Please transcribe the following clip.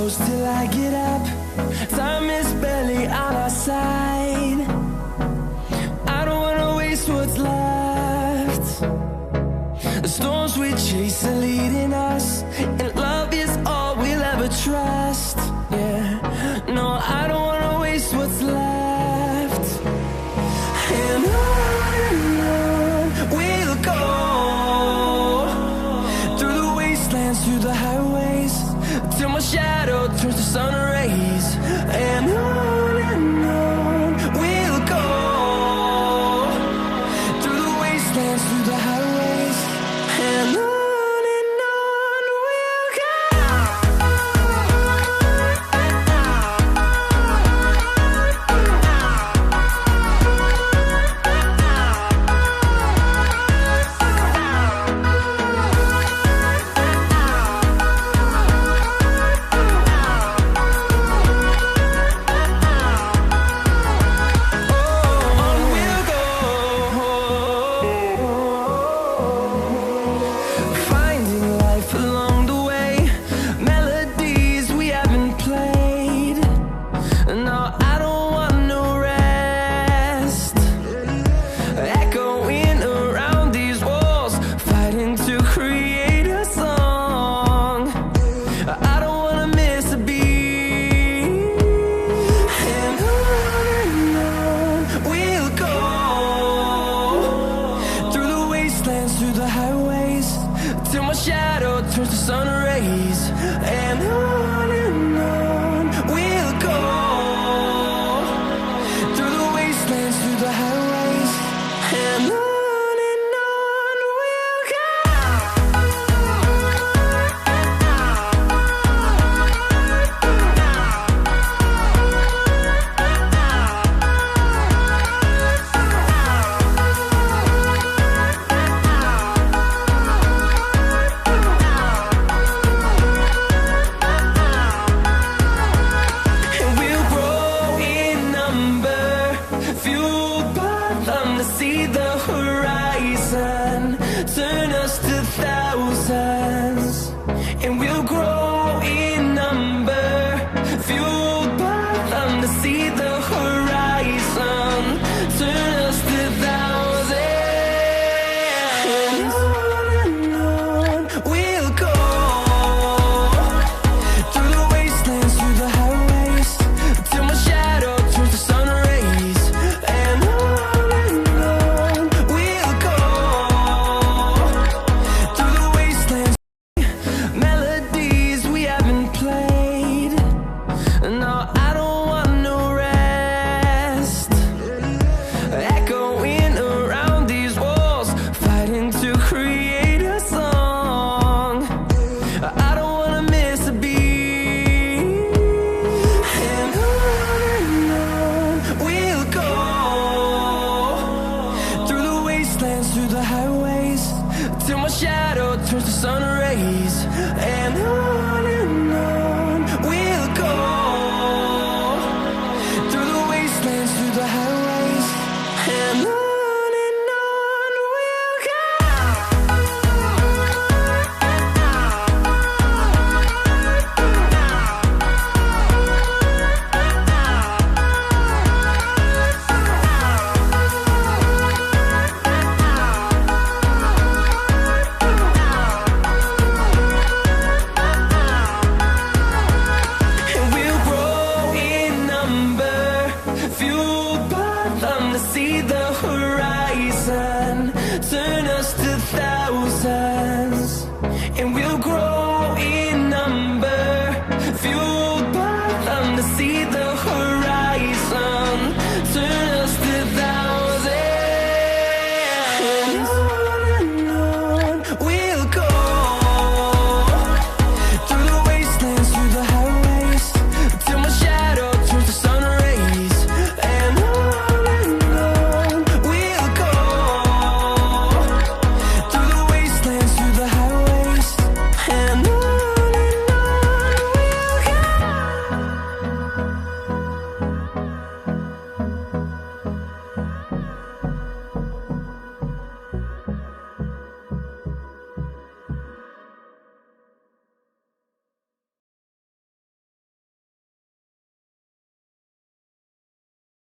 close till I get up. Time is barely on our side. I don't wanna waste what's left. The storms we chase are leading us, and love is all we'll ever trust. Yeah, no, I don't wanna waste what's left. And on we'll go, through the wastelands, through the highways, till my shadow turns to sun rays. And on we'll go, through the wastelands, through the highways, and on we'll go. Through the highways, till my shadow turns to sun rays. And on we'll go, through the wastelands, through the highways, and on we'll go. See the horizon turn us to thousands, and we'll grow in number, fueled by them. To see the horizon turn us to thousands, and on we'll go, through the wastelands, through the highways, till my shadow turns to sun rays. And through the highways, till my shadow turns to sun rays. And on we'll go, through the wastelands, through the highways, and on we'll go. See the